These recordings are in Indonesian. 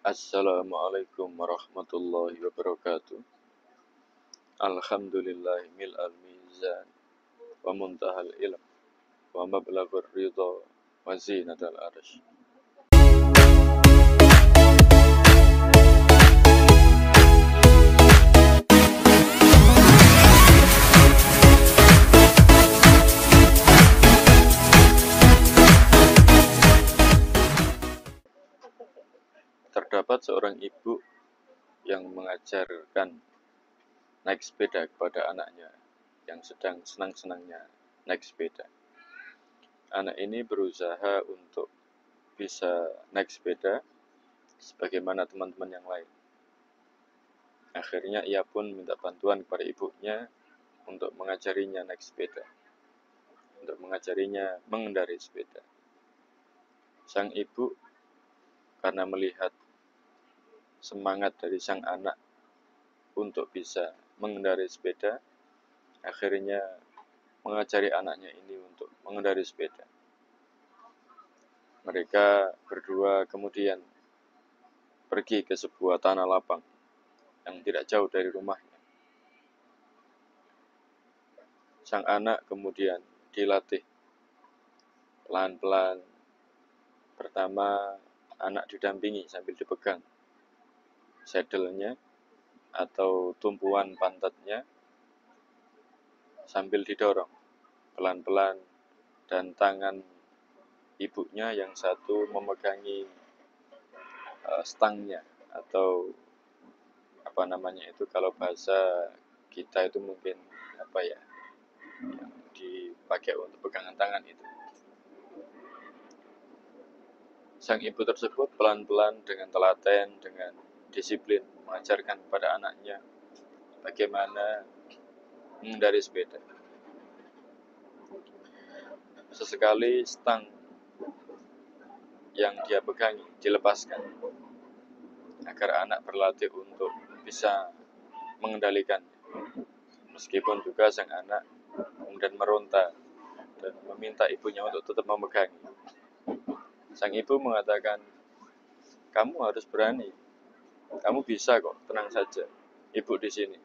Assalamualaikum warahmatullahi wabarakatuh. Alhamdulillahi mil'al mizan wa muntahal ilm wa mablaghur ridha wa zinatal arsh. Terdapat seorang ibu yang mengajarkan naik sepeda kepada anaknya yang sedang senang-senangnya naik sepeda. Anak ini berusaha untuk bisa naik sepeda sebagaimana teman-teman yang lain. Akhirnya ia pun minta bantuan kepada ibunya untuk mengajarinya naik sepeda, untuk mengajarinya mengendarai sepeda. Sang ibu karena melihat semangat dari sang anak untuk bisa mengendarai sepeda, akhirnya mengajari anaknya ini untuk mengendarai sepeda. Mereka berdua kemudian pergi ke sebuah tanah lapang yang tidak jauh dari rumahnya. Sang anak kemudian dilatih pelan-pelan. Pertama, anak didampingi sambil dipegang saddle-nya atau tumpuan pantatnya sambil didorong pelan-pelan, dan tangan ibunya yang satu memegangi stangnya atau kalau bahasa kita itu mungkin yang dipakai untuk pegangan tangan itu. Sang ibu tersebut pelan-pelan dengan telaten, dengan disiplin mengajarkan kepada anaknya bagaimana mengendarai sepeda. Sesekali stang yang dia pegangi dilepaskan agar anak berlatih untuk bisa mengendalikan. Meskipun juga sang anak kemudian meronta dan meminta ibunya untuk tetap memegangi. Sang ibu mengatakan, "Kamu harus berani. Kamu bisa kok, tenang saja. Ibu di sini."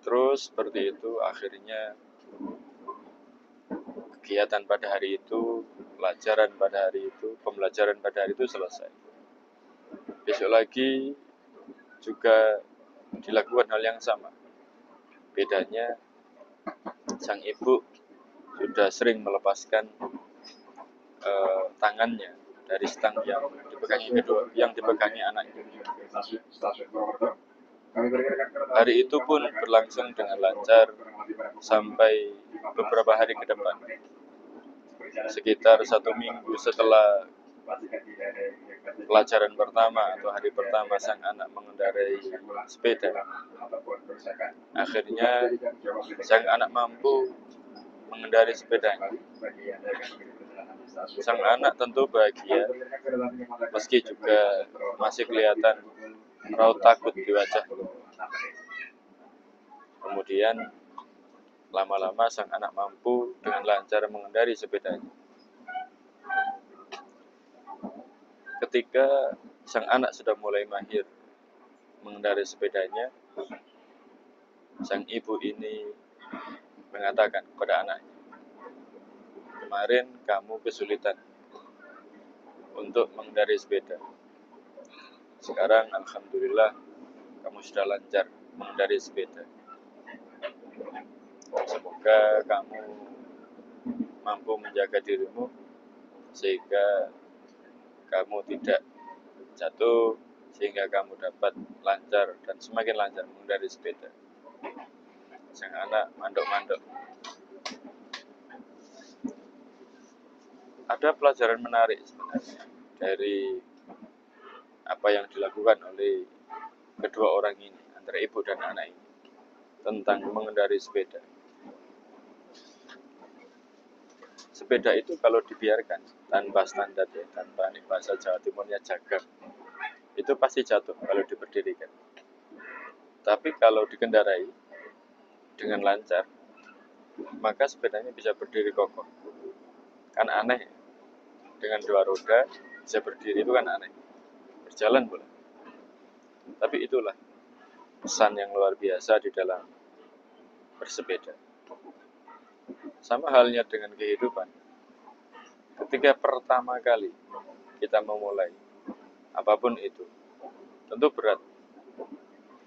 Terus seperti itu akhirnya kegiatan pada hari itu, pembelajaran pada hari itu selesai. Besok lagi juga dilakukan hal yang sama. Bedanya sang ibu sudah sering melepaskan tangannya dari stang yang dipegangi anaknya. Hari itu pun berlangsung dengan lancar sampai beberapa hari ke depan. Sekitar 1 minggu setelah pelajaran pertama atau hari pertama sang anak mengendarai sepeda, akhirnya sang anak mampu mengendarai sepedanya. Sang anak tentu bahagia, meski juga masih kelihatan raut takut di wajahnya. Kemudian lama-lama sang anak mampu dengan lancar mengendarai sepedanya. Ketika sang anak sudah mulai mahir mengendarai sepedanya, sang ibu ini mengatakan kepada anaknya, "Kemarin kamu kesulitan untuk mengendarai sepeda. Sekarang alhamdulillah kamu sudah lancar mengendarai sepeda. Semoga kamu mampu menjaga dirimu sehingga kamu tidak jatuh, sehingga kamu dapat lancar dan semakin lancar mengendarai sepeda." Sang anak mandok-mandok. Ada pelajaran menarik sebenarnya dari apa yang dilakukan oleh kedua orang ini, antara ibu dan anak ini, tentang mengendarai sepeda. Sepeda itu kalau dibiarkan tanpa standar, tanpa bahasa Jawa Timurnya jaga, itu pasti jatuh kalau diberdirikan. Tapi kalau dikendarai dengan lancar, maka sepedanya bisa berdiri kokoh. Kan aneh, dengan 2 roda Bisa berdiri itu kan aneh, berjalan boleh. Tapi itulah pesan yang luar biasa di dalam bersepeda. Sama halnya dengan kehidupan. Ketika pertama kali kita memulai apapun itu, tentu berat.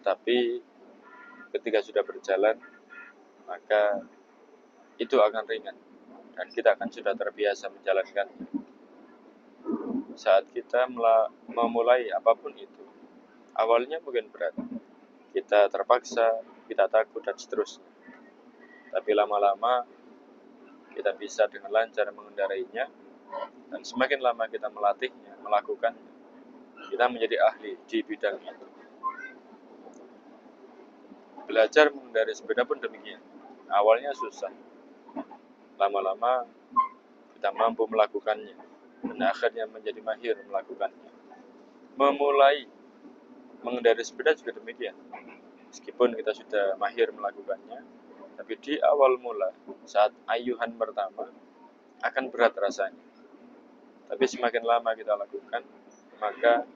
Tapi ketika sudah berjalan, maka itu akan ringan. Dan kita akan sudah terbiasa menjalankan. Saat kita memulai apapun itu, awalnya mungkin berat. Kita terpaksa, kita takut, dan seterusnya. Tapi lama-lama kita bisa dengan lancar mengendarainya, dan semakin lama kita melatihnya, melakukannya, kita menjadi ahli di bidang itu. Belajar mengendarai sepeda pun demikian. Awalnya susah, lama-lama kita mampu melakukannya, dan akhirnya menjadi mahir melakukannya. Memulai mengendarai sepeda juga demikian. Meskipun kita sudah mahir melakukannya, tapi di awal mula, saat ayuhan pertama, akan berat rasanya. Tapi semakin lama kita lakukan, maka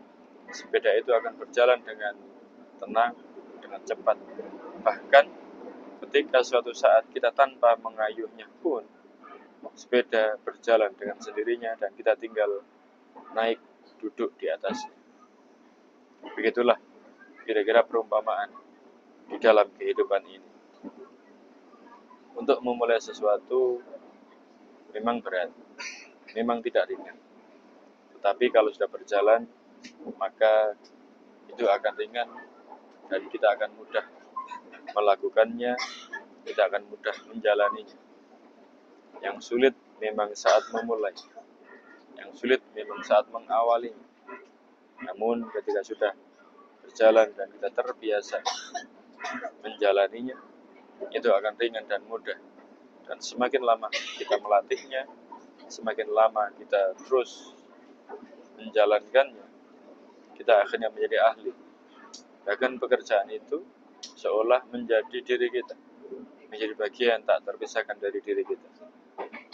sepeda itu akan berjalan dengan tenang, dengan cepat. Bahkan ketika suatu saat kita tanpa mengayuhnya pun, sepeda berjalan dengan sendirinya dan kita tinggal naik duduk di atasnya. Begitulah kira-kira perumpamaan di dalam kehidupan ini. Untuk memulai sesuatu memang berat, memang tidak ringan. Tetapi kalau sudah berjalan, maka itu akan ringan dan kita akan mudah melakukannya, kita akan mudah menjalaninya. Yang sulit memang saat memulai, yang sulit memang saat mengawalinya. Namun ketika sudah berjalan dan kita terbiasa menjalaninya, itu akan ringan dan mudah. Dan semakin lama kita melatihnya, semakin lama kita terus menjalankannya, kita akhirnya menjadi ahli. Bahkan pekerjaan itu seolah menjadi diri kita, menjadi bagian tak terpisahkan dari diri kita.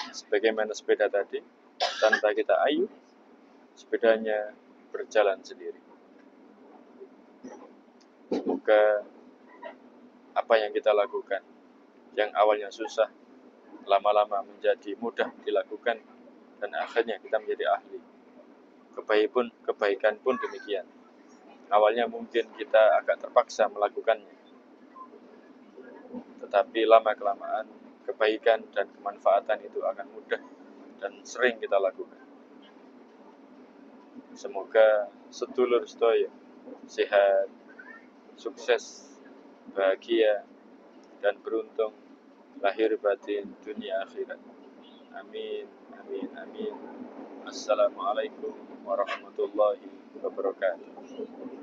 Sebagaimana sepeda tadi, tanpa kita ayuh, sepedanya berjalan sendiri. Semoga apa yang kita lakukan, yang awalnya susah, lama-lama menjadi mudah dilakukan, dan akhirnya kita menjadi ahli. Kebaikan pun demikian. Awalnya mungkin kita agak terpaksa melakukannya, tetapi lama-kelamaan kebaikan dan kemanfaatan itu akan mudah dan sering kita lakukan. Semoga sedulur sedaya sehat, sukses, bahagia, dan beruntung lahir batin dunia akhirat. Amin, amin, amin. Assalamualaikum warahmatullahi wabarakatuh.